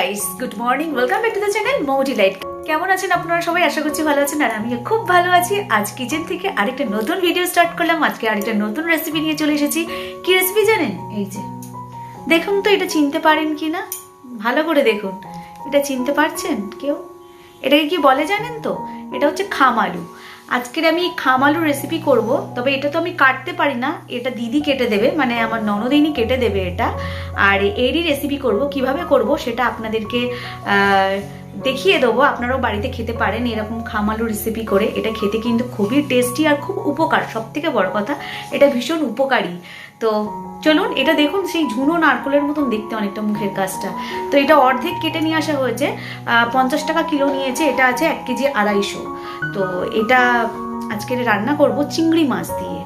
Guys, good morning, welcome back to the channel Mou delight. কেমন আছেন আপনারা সবাই? আশা করছি ভালো আছেন, আর আমিও খুব ভালো আছি। আজ কিচেন থেকে আরেকটা নতুন ভিডিও স্টার্ট করলাম। আজকে আরেকটা নতুন রেসিপি নিয়ে চলে এসেছি। কি রেসিপি জানেন? এই যে দেখুন তো, এটা চিনতে পারেন কি না ভালো করে দেখুন। এটা চিনতে পারছেন কেউ? এটাকে কি বলে জানেন তো? এটা হচ্ছে খামালু। আজকের আমি খামালু রেসিপি করব, তবে এটা তো আমি কাটতে পারি না, এটা দিদি কেটে দেবে, মানে আমার ননদিনী কেটে দেবে এটা। আর এরই রেসিপি করব, কিভাবে করব সেটা আপনাদেরকে দেখিয়ে দেবো। আপনারাও বাড়িতে খেতে পারেন এরকম খামালু রেসিপি করে। এটা খেতে কিন্তু খুবই টেস্টি আর খুব উপকার। সব থেকে বড় কথা, এটা ভীষণ উপকারী। তো চলুন, এটা দেখুন সেই ঝুনো নারকলের মতন দেখতে অনেকটা মুখের কাজটা। তো এটা অর্ধেক কেটে নিয়ে আসা হয়েছে, 50 টাকা কিলো নিয়েছে। এটা আছে 1 কেজি 250। তো এটা আজকে রান্না করব চিংড়ি মাছ দিয়ে।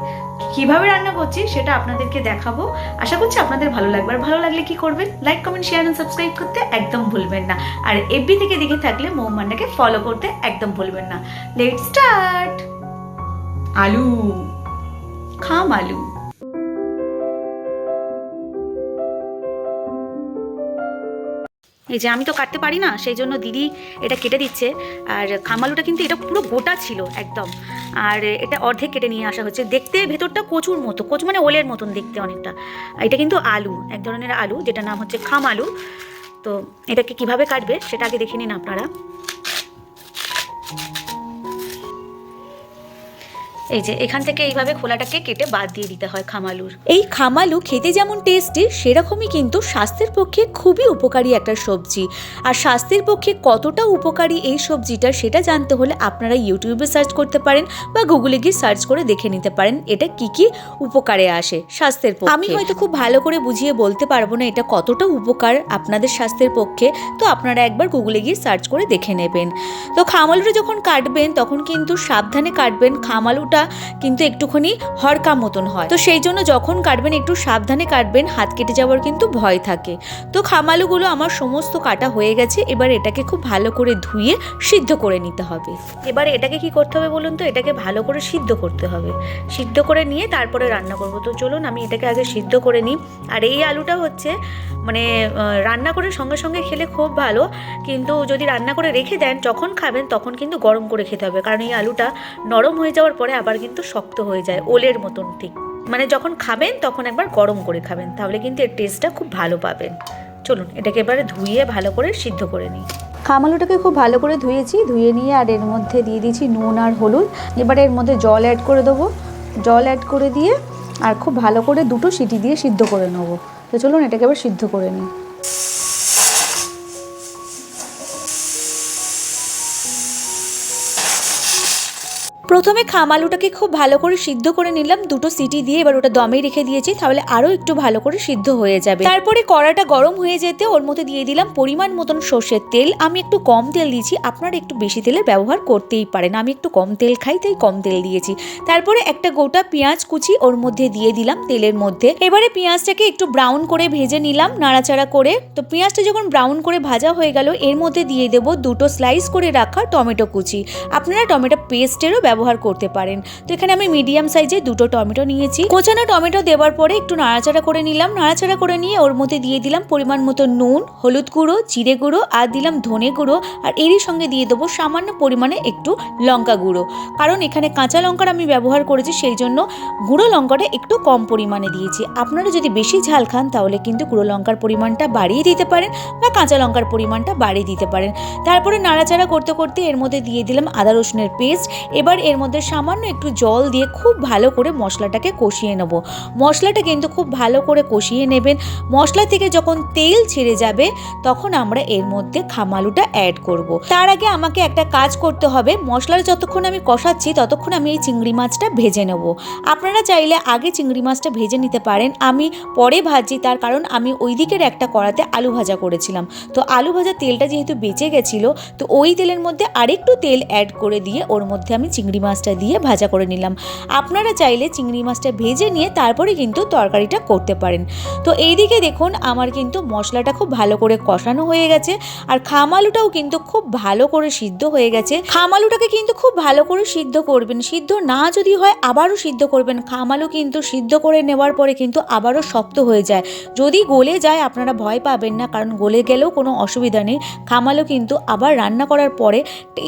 কিভাবে রান্না করছি সেটা আপনাদেরকে দেখাবো। আশা করছি আপনাদের ভালো লাগবে। আর ভালো লাগলে কি করবেন? Like, comment, share and subscribe করতে একদম ভুলবেন না। আর এফবি থেকে দেখে থাকলে মৌমান্নাকে ফলো করতে একদম ভুলবেন না। Let's start. আলু, খাম আলু। এই যে আমি তো কাটতে পারি না, সেই জন্য দিদি এটা কেটে দিচ্ছে। আর খামালুটা কিন্তু এটা পুরো গোটা ছিল একদম। আর এটা অর্ধেক কেটে নিয়ে আসা হচ্ছে। দেখতে ভেতরটা কচুর মতো, কচু মানে ওলের মতন দেখতে অনেকটা। এটা কিন্তু আলু, এক ধরনের আলু, যেটা নাম হচ্ছে খামালু। তো এটাকে কিভাবে কাটবে সেটা আগে দেখে নিন আপনারা। এই যে এখান থেকে এইভাবে খোলাটাকে কেটে বাদ দিয়ে দিতে হয় খামালুর। এই খামালু খেতে যেমন টেস্টি, সেরকমই কিন্তু স্বাস্থ্যের পক্ষে খুবই উপকারী একটা সবজি। আর স্বাস্থ্যের পক্ষে কতটা উপকারী এই সবজিটা সেটা জানতে হলে আপনারা ইউটিউবে সার্চ করতে পারেন বা গুগলে গিয়ে সার্চ করে দেখে নিতে পারেন এটা কি কি উপকারে আসে স্বাস্থ্যের পক্ষে। আমি হয়তো খুব ভালো করে বুঝিয়ে বলতে পারবো না এটা কতটা উপকার আপনাদের স্বাস্থ্যের পক্ষে, তো আপনারা একবার গুগলে গিয়ে সার্চ করে দেখে নেবেন। তো খামালুটা যখন কাটবেন তখন কিন্তু সাবধানে কাটবেন। খামালুটা কিন্তু একটুখানি হরকা মতন হয়, তো সেই জন্য যখন কাটবেন একটু সাবধানে কাটবেন, হাত কেটে যাওয়ার কিন্তু ভয় থাকে। তো খামালুগুলো আমার সমস্ত কাটা হয়ে গেছে। এবার এটাকে খুব ভালো করে ধুয়ে সিদ্ধ করে নিতে হবে। এবারে এটাকে কি করতে হবে বলুন তো? এটাকে ভালো করে সিদ্ধ করতে হবে। সিদ্ধ করে নিয়ে তারপরে রান্না করব। তো চলুন আমি এটাকে আগে সিদ্ধ করে নিই। আর এই আলুটা হচ্ছে মানে রান্না করে সঙ্গে সঙ্গে খেলে খুব ভালো, কিন্তু যদি রান্না করে রেখে দেন যখন খাবেন তখন কিন্তু গরম করে খেতে হবে, কারণ এই আলুটা নরম হয়ে যাওয়ার পরে আবার কিন্তু শক্ত হয়ে যায় ওলের মতন। ঠিক মানে যখন খাবেন তখন একবার গরম করে খাবেন, তাহলে কিন্তু এর টেস্টটা খুব ভালো পাবেন। চলুন এটাকে এবারে ধুয়ে ভালো করে সিদ্ধ করে নিই। খামালুটাকে খুব ভালো করে ধুয়েছি, ধুয়ে নিয়ে আর এর মধ্যে দিয়ে দিয়েছি নুন আর হলুদ। এবারে এর মধ্যে জল অ্যাড করে দেবো। জল অ্যাড করে দিয়ে আর খুব ভালো করে 2টো সিটি দিয়ে সিদ্ধ করে নেবো। তো চলুন এটাকে এবার সিদ্ধ করে নিই। প্রথমে খামালুটাকে খুব ভালো করে সিদ্ধ করে নিলাম 2টো সিটি দিয়ে। এবার ওটা দমে রেখে দিয়েছি, তাহলে আরও একটু ভালো করে সিদ্ধ হয়ে যাবে। তারপরে কড়াটা গরম হয়ে যেতে ওর মধ্যে দিয়ে দিলাম পরিমাণ মতন সর্ষের তেল। আমি একটু কম তেল দিয়েছি, আপনারা একটু বেশি তেলের ব্যবহার করতেই পারেন। আমি একটু কম তেল খাই তাই কম তেল দিয়েছি। তারপরে একটা গোটা পেঁয়াজ কুচি ওর মধ্যে দিয়ে দিলাম তেলের মধ্যে। এবারে পেঁয়াজটাকে একটু ব্রাউন করে ভেজে নিলাম নাড়াচাড়া করে। তো পেঁয়াজটা যখন ব্রাউন করে ভাজা হয়ে গেল এর মধ্যে দিয়ে দেবো 2টো স্লাইস করে রাখা টমেটো কুচি। আপনারা টমেটো পেস্টেরও ব্যবহার করতে পারেন। তো এখানে আমি মিডিয়াম সাইজে 2টো টমেটো নিয়েছি। কোচানো টমেটো দেওয়ার পরে একটু নাড়াচাড়া করে নিলাম। নাড়াচাড়া করে নিয়ে ওর মধ্যে দিয়ে দিলাম পরিমাণ মতো নুন, হলুদ গুঁড়ো, জিরে গুঁড়ো, আর দিলাম ধনে গুঁড়ো। আর এরই সঙ্গে দিয়ে দেবো সামান্য পরিমাণে একটু লঙ্কা গুঁড়ো, কারণ এখানে কাঁচা লঙ্কার আমি ব্যবহার করেছি, সেই জন্য গুঁড়ো লঙ্কাটা একটু কম পরিমাণে দিয়েছি। আপনারা যদি বেশি ঝাল খান তাহলে কিন্তু গুঁড়ো লঙ্কার পরিমাণটা বাড়িয়ে দিতে পারেন বা কাঁচা লঙ্কার পরিমাণটা বাড়িয়ে দিতে পারেন। তারপরে নাড়াচাড়া করতে করতে এর মধ্যে দিয়ে দিলাম আদা রসুনের পেস্ট। এবার এর মধ্যে সামান্য একটু জল দিয়ে খুব ভালো করে মশলাটাকে কষিয়ে নেব। মশলাটা কিন্তু খুব ভালো করে কষিয়ে নেবেন। মশলা থেকে যখন তেল ছেড়ে যাবে তখন আমরা এর মধ্যে খামালুটা অ্যাড করব। তার আগে আমাকে একটা কাজ করতে হবে, মশলাটা যতক্ষণ আমি কষাচ্ছি ততক্ষণ আমি এই চিংড়ি মাছটা ভেজে নেব। আপনারা চাইলে আগে চিংড়ি মাছটা ভেজে নিতে পারেন, আমি পরে ভাজছি, তার কারণ আমি ওই দিকের একটা কড়াতে আলু ভাজা করেছিলাম। তো আলু ভাজার তেলটা যেহেতু বেঁচে গেছিলো, তো ওই তেলের মধ্যে আরেকটু তেল অ্যাড করে দিয়ে ওর মধ্যে আমি চিংড়ি মাছটা দিয়ে ভাজা করে নিলাম। আপনারা চাইলে চিংড়ি মাছটা ভেজে নিয়ে তারপরে কিন্তু তরকারিটা করতে পারেন। তো এইদিকে দেখুন আমার কিন্তু মশলাটা খুব ভালো করে কষানো হয়ে গেছে, আর খাম আলুটাও কিন্তু খুব ভালো করে সিদ্ধ হয়ে গেছে। খাম আলুটাকে কিন্তু খুব ভালো করে সিদ্ধ করবেন, সিদ্ধ না যদি হয় আবারও সিদ্ধ করবেন। খাম আলু কিন্তু সিদ্ধ করে নেওয়ার পরে কিন্তু আবারও শক্ত হয়ে যায়, যদি গলে যায় আপনারা ভয় পাবেন না, কারণ গলে গেলেও কোনো অসুবিধা নেই। খাম আলু কিন্তু আবার রান্না করার পরে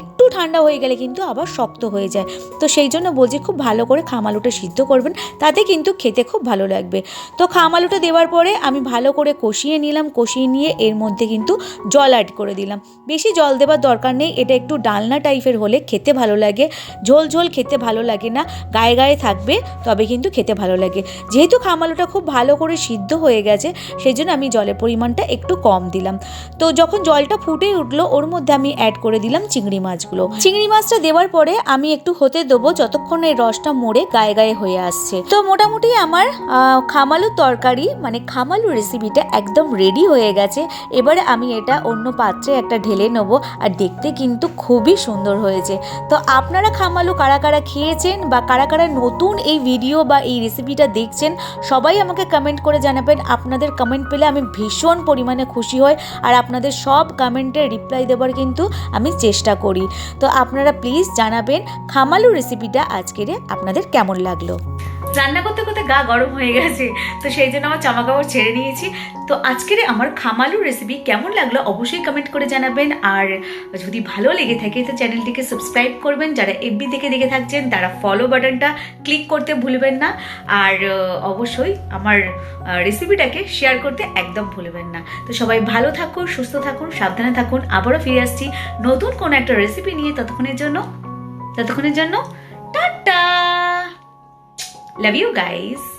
একটু ঠান্ডা হয়ে গেলে কিন্তু আবার শক্ত হয়ে যায়। তো সেই জন্য বলছি খুব ভালো করে খাম আলুটা সিদ্ধ করবেন, তাতে কিন্তু খেতে খুব ভালো লাগবে। তো খাম আলুটা দেওয়ার পরে আমি ভালো করে কষিয়ে নিলাম, কষিয়ে নিয়ে এর মধ্যে কিন্তু জল অ্যাড করে দিলাম। বেশি জল দেওয়ার দরকার নেই, এটা একটু ডালনা টাইপের হলে খেতে ভালো লাগে। ঝোল ঝোল খেতে ভালো লাগে না, গায়ে গায়ে থাকবে তবে কিন্তু খেতে ভালো লাগে। যেহেতু খাম আলুটা খুব ভালো করে সিদ্ধ হয়ে গেছে সেই জন্য আমি জলের পরিমাণটা একটু কম দিলাম। তো যখন জলটা ফুটে উঠলো ওর মধ্যে আমি অ্যাড করে দিলাম চিংড়ি মাছগুলো। চিংড়ি মাছটা দেওয়ার পরে আমি একটু হতে দেবো যতক্ষণ এই রসটা মরে গায়ে গায়ে হয়ে আসছে। তো মোটামুটি আমার খাম আলুর তরকারি মানে খাম আলুর রেসিপিটা একদম রেডি হয়ে গেছে। এবারে আমি এটা অন্য পাত্রে একটা ঢেলে নেবো, আর দেখতে কিন্তু খুবই সুন্দর হয়েছে। তো আপনারা খাম আলু কারা কারা খেয়েছেন বা কারা কারা নতুন এই ভিডিও বা এই রেসিপিটা দেখছেন সবাই আমাকে কমেন্ট করে জানাবেন। আপনাদের কমেন্ট পেলে আমি ভীষণ পরিমাণে খুশি হই, আর আপনাদের সব কমেন্টের রিপ্লাই দেওয়ার কিন্তু আমি চেষ্টা করি। তো আপনারা প্লিজ জানাবেন খাম আলু রেসিপিটা আজকের আপনাদের কেমন লাগলো। রান্না করতে করতে গা গরম হয়ে গেছে, তো সেই জন্য আমার জামা কাপড় ছেড়ে নিয়েছি। তো আজকের আমার খাম আলুর রেসিপি কেমন লাগলো অবশ্যই কমেন্ট করে জানাবেন, আর যদি ভালো লেগে থাকে তো চ্যানেলটিকে সাবস্ক্রাইব করবেন। যারা এফবি থেকে দেখে থাকছেন তারা ফলো বাটনটা ক্লিক করতে ভুলবেন না, আর অবশ্যই আমার রেসিপিটাকে শেয়ার করতে একদম ভুলবেন না। তো সবাই ভালো থাকুন, সুস্থ থাকুন, সাবধানে থাকুন। আবারও ফিরে আসছি নতুন কোনো একটা রেসিপি নিয়ে। ততক্ষণের জন্য টাটা। Love you guys.